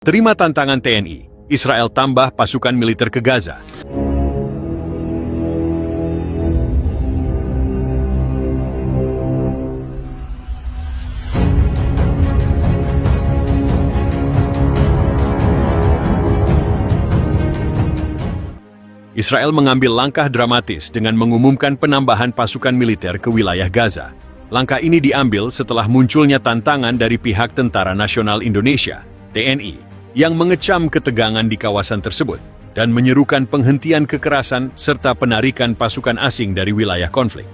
Terima tantangan TNI, Israel tambah pasukan militer ke Gaza. Israel mengambil langkah dramatis dengan mengumumkan penambahan pasukan militer ke wilayah Gaza. Langkah ini diambil setelah munculnya tantangan dari pihak Tentara Nasional Indonesia, TNI, yang mengecam ketegangan di kawasan tersebut dan menyerukan penghentian kekerasan serta penarikan pasukan asing dari wilayah konflik.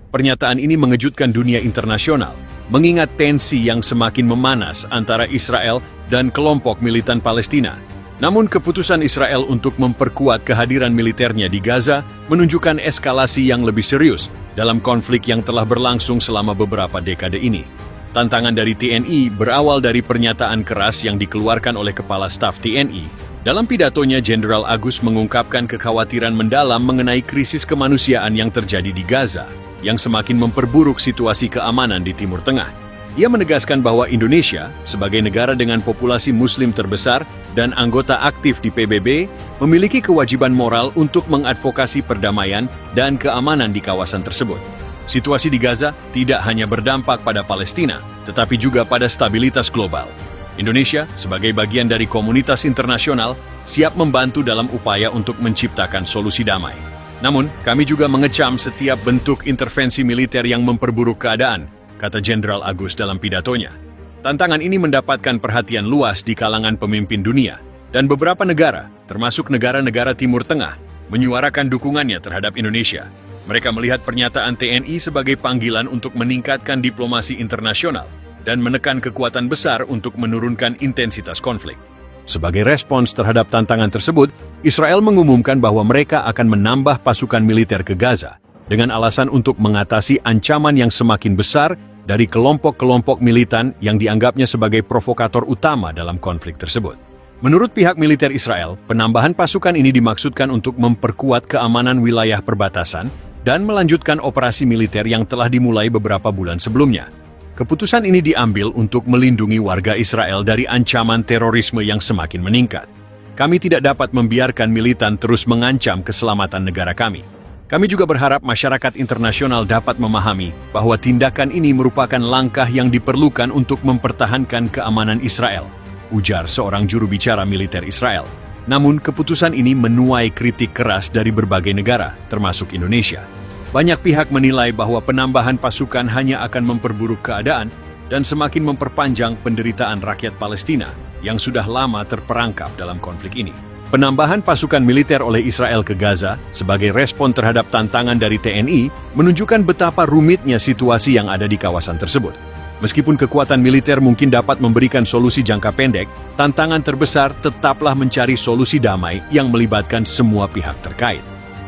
Pernyataan ini mengejutkan dunia internasional, mengingat tensi yang semakin memanas antara Israel dan kelompok militan Palestina. Namun keputusan Israel untuk memperkuat kehadiran militernya di Gaza menunjukkan eskalasi yang lebih serius dalam konflik yang telah berlangsung selama beberapa dekade ini. Tantangan dari TNI berawal dari pernyataan keras yang dikeluarkan oleh Kepala Staf TNI. Dalam pidatonya, Jenderal Agus mengungkapkan kekhawatiran mendalam mengenai krisis kemanusiaan yang terjadi di Gaza, yang semakin memperburuk situasi keamanan di Timur Tengah. Ia menegaskan bahwa Indonesia, sebagai negara dengan populasi Muslim terbesar dan anggota aktif di PBB, memiliki kewajiban moral untuk mengadvokasi perdamaian dan keamanan di kawasan tersebut. Situasi di Gaza tidak hanya berdampak pada Palestina, tetapi juga pada stabilitas global. Indonesia, sebagai bagian dari komunitas internasional, siap membantu dalam upaya untuk menciptakan solusi damai. Namun, kami juga mengecam setiap bentuk intervensi militer yang memperburuk keadaan, kata Jenderal Agus dalam pidatonya. Tantangan ini mendapatkan perhatian luas di kalangan pemimpin dunia, dan beberapa negara, termasuk negara-negara Timur Tengah, menyuarakan dukungannya terhadap Indonesia. Mereka melihat pernyataan TNI sebagai panggilan untuk meningkatkan diplomasi internasional dan menekan kekuatan besar untuk menurunkan intensitas konflik. Sebagai respons terhadap tantangan tersebut, Israel mengumumkan bahwa mereka akan menambah pasukan militer ke Gaza dengan alasan untuk mengatasi ancaman yang semakin besar dari kelompok-kelompok militan yang dianggapnya sebagai provokator utama dalam konflik tersebut. Menurut pihak militer Israel, penambahan pasukan ini dimaksudkan untuk memperkuat keamanan wilayah perbatasan dan melanjutkan operasi militer yang telah dimulai beberapa bulan sebelumnya. Keputusan ini diambil untuk melindungi warga Israel dari ancaman terorisme yang semakin meningkat. Kami tidak dapat membiarkan militan terus mengancam keselamatan negara kami. Kami juga berharap masyarakat internasional dapat memahami bahwa tindakan ini merupakan langkah yang diperlukan untuk mempertahankan keamanan Israel, ujar seorang juru bicara militer Israel. Namun, keputusan ini menuai kritik keras dari berbagai negara, termasuk Indonesia. Banyak pihak menilai bahwa penambahan pasukan hanya akan memperburuk keadaan dan semakin memperpanjang penderitaan rakyat Palestina yang sudah lama terperangkap dalam konflik ini. Penambahan pasukan militer oleh Israel ke Gaza sebagai respon terhadap tantangan dari TNI menunjukkan betapa rumitnya situasi yang ada di kawasan tersebut. Meskipun kekuatan militer mungkin dapat memberikan solusi jangka pendek, tantangan terbesar tetaplah mencari solusi damai yang melibatkan semua pihak terkait.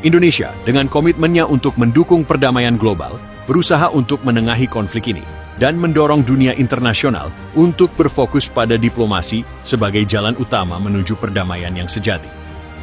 Indonesia, dengan komitmennya untuk mendukung perdamaian global, berusaha untuk menengahi konflik ini dan mendorong dunia internasional untuk berfokus pada diplomasi sebagai jalan utama menuju perdamaian yang sejati.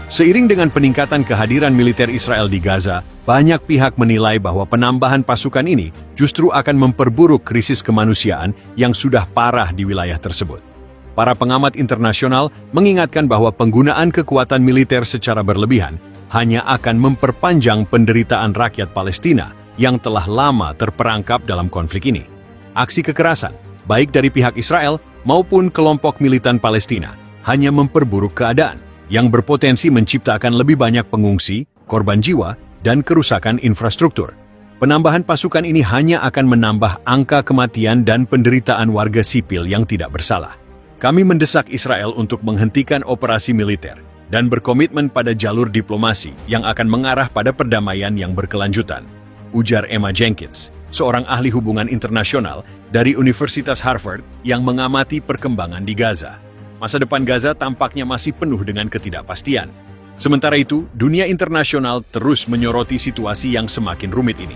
Seiring dengan peningkatan kehadiran militer Israel di Gaza, banyak pihak menilai bahwa penambahan pasukan ini justru akan memperburuk krisis kemanusiaan yang sudah parah di wilayah tersebut. Para pengamat internasional mengingatkan bahwa penggunaan kekuatan militer secara berlebihan hanya akan memperpanjang penderitaan rakyat Palestina yang telah lama terperangkap dalam konflik ini. Aksi kekerasan, baik dari pihak Israel maupun kelompok militan Palestina, hanya memperburuk keadaan yang berpotensi menciptakan lebih banyak pengungsi, korban jiwa, dan kerusakan infrastruktur. Penambahan pasukan ini hanya akan menambah angka kematian dan penderitaan warga sipil yang tidak bersalah. Kami mendesak Israel untuk menghentikan operasi militer dan berkomitmen pada jalur diplomasi yang akan mengarah pada perdamaian yang berkelanjutan, ujar Emma Jenkins, seorang ahli hubungan internasional dari Universitas Harvard yang mengamati perkembangan di Gaza. Masa depan Gaza tampaknya masih penuh dengan ketidakpastian. Sementara itu, dunia internasional terus menyoroti situasi yang semakin rumit ini.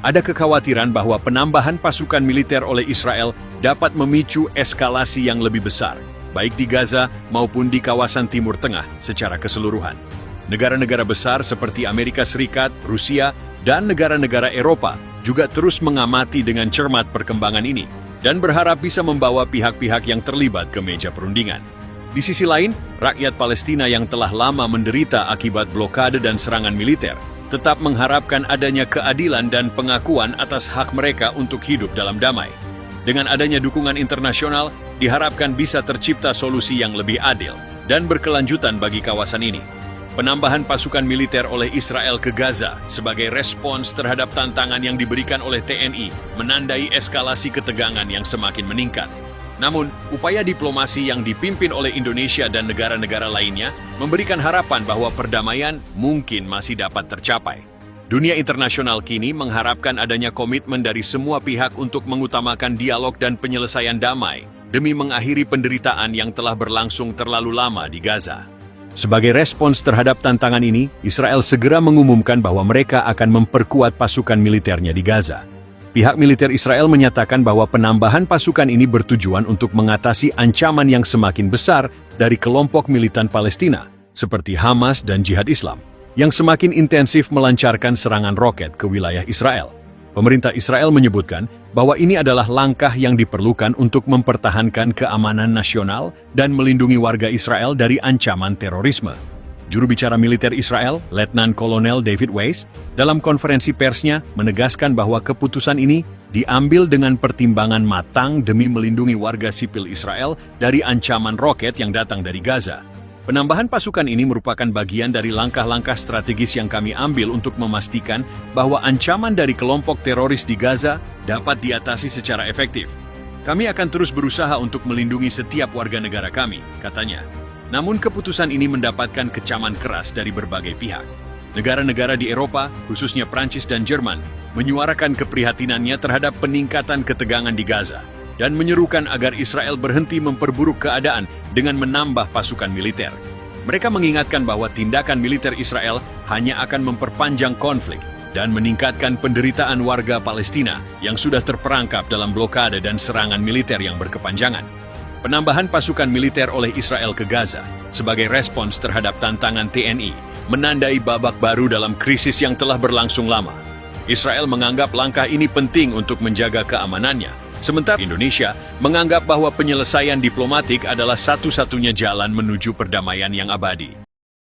Ada kekhawatiran bahwa penambahan pasukan militer oleh Israel dapat memicu eskalasi yang lebih besar, baik di Gaza maupun di kawasan Timur Tengah secara keseluruhan. Negara-negara besar seperti Amerika Serikat, Rusia, dan negara-negara Eropa juga terus mengamati dengan cermat perkembangan ini dan berharap bisa membawa pihak-pihak yang terlibat ke meja perundingan. Di sisi lain, rakyat Palestina yang telah lama menderita akibat blokade dan serangan militer tetap mengharapkan adanya keadilan dan pengakuan atas hak mereka untuk hidup dalam damai. Dengan adanya dukungan internasional, diharapkan bisa tercipta solusi yang lebih adil dan berkelanjutan bagi kawasan ini. Penambahan pasukan militer oleh Israel ke Gaza sebagai respons terhadap tantangan yang diberikan oleh TNI menandai eskalasi ketegangan yang semakin meningkat. Namun, upaya diplomasi yang dipimpin oleh Indonesia dan negara-negara lainnya memberikan harapan bahwa perdamaian mungkin masih dapat tercapai. Dunia internasional kini mengharapkan adanya komitmen dari semua pihak untuk mengutamakan dialog dan penyelesaian damai demi mengakhiri penderitaan yang telah berlangsung terlalu lama di Gaza. Sebagai respons terhadap tantangan ini, Israel segera mengumumkan bahwa mereka akan memperkuat pasukan militernya di Gaza. Pihak militer Israel menyatakan bahwa penambahan pasukan ini bertujuan untuk mengatasi ancaman yang semakin besar dari kelompok militan Palestina, seperti Hamas dan Jihad Islam, yang semakin intensif melancarkan serangan roket ke wilayah Israel. Pemerintah Israel menyebutkan bahwa ini adalah langkah yang diperlukan untuk mempertahankan keamanan nasional dan melindungi warga Israel dari ancaman terorisme. Juru bicara militer Israel, Letnan Kolonel David Weiss, dalam konferensi persnya menegaskan bahwa keputusan ini diambil dengan pertimbangan matang demi melindungi warga sipil Israel dari ancaman roket yang datang dari Gaza. Penambahan pasukan ini merupakan bagian dari langkah-langkah strategis yang kami ambil untuk memastikan bahwa ancaman dari kelompok teroris di Gaza dapat diatasi secara efektif. Kami akan terus berusaha untuk melindungi setiap warga negara kami, katanya. Namun keputusan ini mendapatkan kecaman keras dari berbagai pihak. Negara-negara di Eropa, khususnya Prancis dan Jerman, menyuarakan keprihatinannya terhadap peningkatan ketegangan di Gaza dan menyerukan agar Israel berhenti memperburuk keadaan dengan menambah pasukan militer. Mereka mengingatkan bahwa tindakan militer Israel hanya akan memperpanjang konflik dan meningkatkan penderitaan warga Palestina yang sudah terperangkap dalam blokade dan serangan militer yang berkepanjangan. Penambahan pasukan militer oleh Israel ke Gaza sebagai respons terhadap tantangan TNI menandai babak baru dalam krisis yang telah berlangsung lama. Israel menganggap langkah ini penting untuk menjaga keamanannya, sementara Indonesia menganggap bahwa penyelesaian diplomatik adalah satu-satunya jalan menuju perdamaian yang abadi.